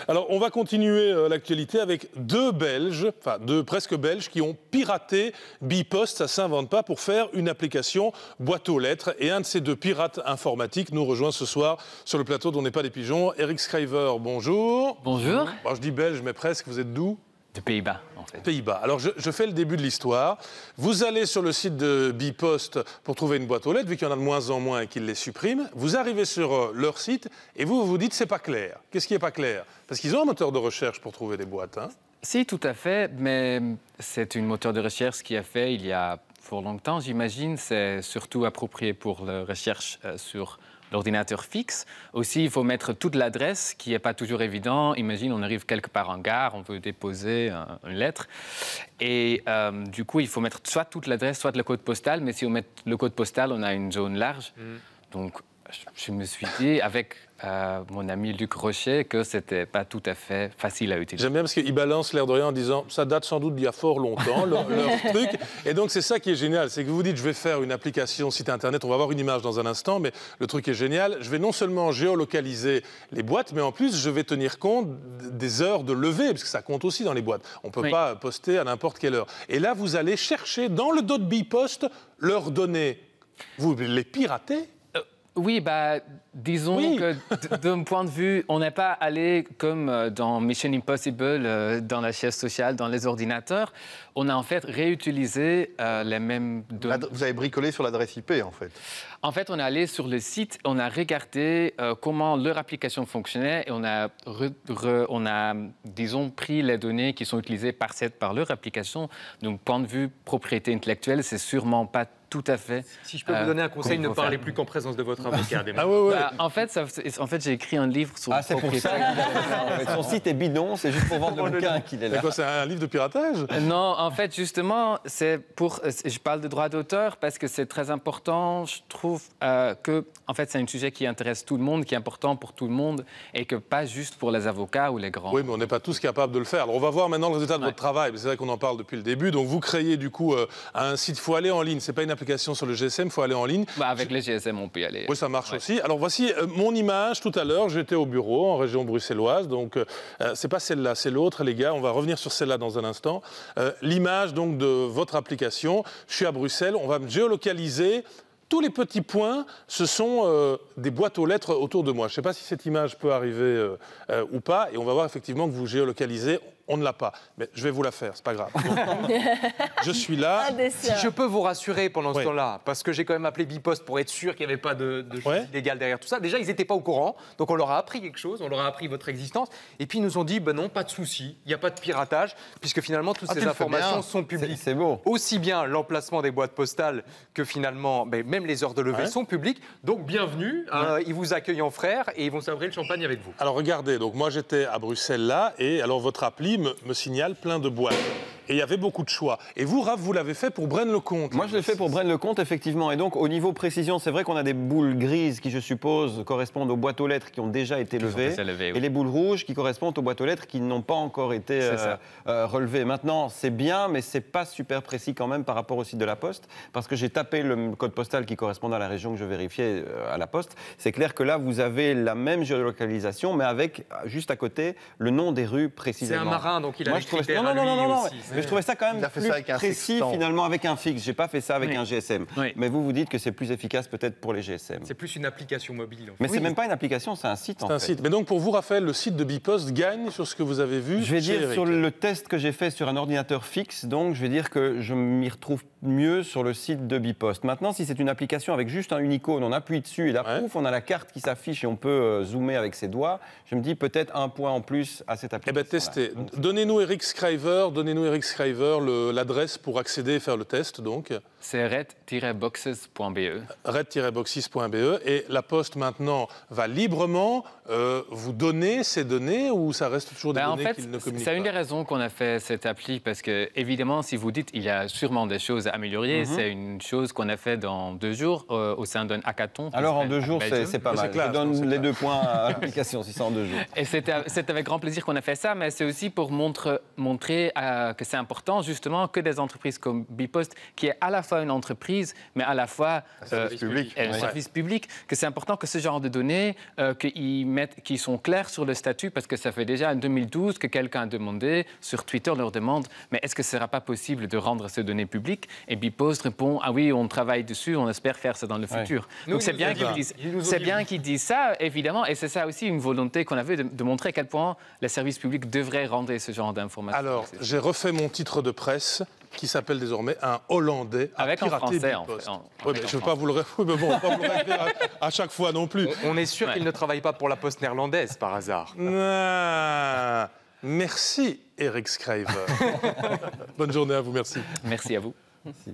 Alors, on va continuer l'actualité avec deux Belges, enfin deux presque Belges, qui ont piraté Bipost, ça s'invente pas, pour faire une application boîte aux lettres. Et un de ces deux pirates informatiques nous rejoint ce soir sur le plateau d'On n'est pas des pigeons. Eric Schrijver, bonjour. Bonjour. Bon, je dis belge, mais presque, vous êtes d'où ? De Pays-Bas, en fait. Pays-Bas. Alors, je fais le début de l'histoire. Vous allez sur le site de Bipost pour trouver une boîte aux lettres, vu qu'il y en a de moins en moins et qu'ils les suppriment. Vous arrivez sur leur site et vous dites c'est pas clair. Qu'est-ce qui est pas clair ? Parce qu'ils ont un moteur de recherche pour trouver des boîtes, hein ? Si, tout à fait, mais c'est une moteur de recherche qui a fait il y a fort longtemps, j'imagine. C'est surtout approprié pour la recherche sur l'ordinateur fixe. Aussi, il faut mettre toute l'adresse, qui n'est pas toujours évident. Imagine, on arrive quelque part en gare, on veut déposer une lettre. Et du coup, il faut mettre soit toute l'adresse, soit le code postal. Mais si on met le code postal, on a une zone large. Donc, je me suis dit, avec mon ami Luc Rochet, que c'était pas tout à fait facile à utiliser. J'aime bien parce qu'ils balancent l'air de rien en disant ça date sans doute d'il y a fort longtemps, leur truc. Et donc c'est ça qui est génial, c'est que vous vous dites je vais faire une application site internet, on va voir une image dans un instant, mais le truc est génial. Je vais non seulement géolocaliser les boîtes, mais en plus je vais tenir compte des heures de levée, parce que ça compte aussi dans les boîtes. On ne peut pas poster à n'importe quelle heure. Et là vous allez chercher dans le dos de Bipost leurs données. Vous les piratez ? Oui, disons que d'un point de vue, on n'est pas allé comme dans Mission Impossible, dans la chaise sociale, dans les ordinateurs. On a en fait réutilisé les mêmes données. Vous avez bricolé sur l'adresse IP, en fait. En fait, on est allé sur le site, on a regardé comment leur application fonctionnait et on a, disons, pris les données qui sont utilisées par leur application. Donc, point de vue propriété intellectuelle, c'est sûrement pas tout à fait. Si je peux vous donner un conseil, ne parlez plus qu'en présence de votre avocat. Ah ouais. En fait, j'ai écrit un livre sur c'est pour ça qu'il a fait ça. Son site est bidon, c'est juste pour vendre le bouquin qu'il est là. C'est quoi, c'est un livre de piratage ? Non, en fait, justement, je parle de droit d'auteur parce que c'est très important. Je trouve que, en fait, c'est un sujet qui intéresse tout le monde, qui est important pour tout le monde et que pas juste pour les avocats ou les grands. Oui, mais on n'est pas tous capables de le faire. Alors, on va voir maintenant le résultat de votre travail. C'est vrai qu'on en parle depuis le début. Donc, vous créez du coup un site. Il faut aller en ligne. C'est pas une application sur le GSM, il faut aller en ligne. Avec les GSM, on peut y aller. Oui, ça marche aussi. Alors, voici mon image tout à l'heure. J'étais au bureau en région bruxelloise. Donc, c'est pas celle-là, c'est l'autre, les gars. On va revenir sur celle-là dans un instant. L'image donc de votre application. Je suis à Bruxelles. On va me géolocaliser. Tous les petits points, ce sont des boîtes aux lettres autour de moi. Je ne sais pas si cette image peut arriver ou pas. Et on va voir effectivement que vous géolocalisez. On ne l'a pas. Mais je vais vous la faire, c'est pas grave. Donc, je suis là. Si je peux vous rassurer pendant ce temps-là, parce que j'ai quand même appelé Bipost pour être sûr qu'il n'y avait pas de choses illégales derrière tout ça. Déjà, ils n'étaient pas au courant. Donc, on leur a appris quelque chose. On leur a appris votre existence. Et puis, ils nous ont dit, non, pas de souci. Il n'y a pas de piratage, puisque finalement, toutes ces informations sont publiques. C'est beau. Aussi bien l'emplacement des boîtes postales que finalement, même les heures de levée sont publiques. Donc, bienvenue. Ils vous accueillent en frères et ils vont savrer le champagne avec vous. Alors, regardez. Donc, moi, j'étais à Bruxelles là. Et alors, votre appli me signale plein de boîtes. Et il y avait beaucoup de choix. Et vous, Raph, vous l'avez fait pour Braine-le-Comte. Moi, je l'ai fait pour Braine-le-Comte, effectivement. Et donc, au niveau précision, c'est vrai qu'on a des boules grises qui, je suppose, correspondent aux boîtes aux lettres qui ont déjà été levées. Et les boules rouges qui correspondent aux boîtes aux lettres qui n'ont pas encore été relevées. Maintenant, c'est bien, mais c'est pas super précis quand même par rapport au site de la Poste. Parce que j'ai tapé le code postal qui correspond à la région que je vérifiais à la Poste. C'est clair que là, vous avez la même géolocalisation, mais avec, juste à côté, le nom des rues précisément. C'est un marin, donc il a Moi, les critères à lui aussi. Mais je trouvais ça quand même plus précis finalement avec un fixe. J'ai pas fait ça avec un GSM. Mais vous dites que c'est plus efficace peut-être pour les GSM. C'est plus une application mobile. En fait. Mais c'est même pas une application, c'est un site en fait. C'est un site. Mais donc pour vous, Raphaël, le site de Bipost gagne sur ce que vous avez vu. Je vais dire sur le test que j'ai fait sur un ordinateur fixe, donc je vais dire que je m'y retrouve mieux sur le site de Bipost. Maintenant, si c'est une application avec juste un Unicode, on appuie dessus et là, pouf, on a la carte qui s'affiche et on peut zoomer avec ses doigts. Je me dis peut-être un point en plus à cette application. Eh bien, testez. Donnez-nous Eric Schrijver, l'adresse pour accéder et faire le test, donc. C'est red-boxes.be. red-boxes.be. Et la Poste, maintenant, va librement vous donner ces données ou ça reste toujours des données qu'ils ne communiquent pas ? C'est une des raisons qu'on a fait cette appli parce que, évidemment, si vous dites il y a sûrement des choses à améliorer, c'est une chose qu'on a fait dans 2 jours au sein d'un hackathon. Alors, en 2 jours, c'est pas mal. Je donne les 2 points à l'application si c'est en 2 jours. Et c'est avec grand plaisir qu'on a fait ça, mais c'est aussi pour montrer que c'est c'est important justement que des entreprises comme Bipost, qui est à la fois une entreprise, mais à la fois un service public, que c'est important que ce genre de données, qu'ils sont clairs sur le statut, parce que ça fait déjà en 2012 que quelqu'un a demandé, sur Twitter leur demande, mais est-ce que ce ne sera pas possible de rendre ces données publiques? Et Bipost répond, ah oui, on travaille dessus, on espère faire ça dans le futur. Donc c'est bien qu'ils disent ça, évidemment, et c'est ça aussi une volonté qu'on avait de montrer à quel point les services publics devraient rendre ce genre d'informations. Alors, j'ai refait mon titre de presse qui s'appelle désormais un Hollandais a avec piraté français, Bipost. Oui, mais je ne veux pas vous le répéter à chaque fois non plus. On est sûr qu'il ne travaille pas pour la Poste néerlandaise par hasard. Merci, Eric Schrijver. Bonne journée à vous, merci. Merci à vous. Merci.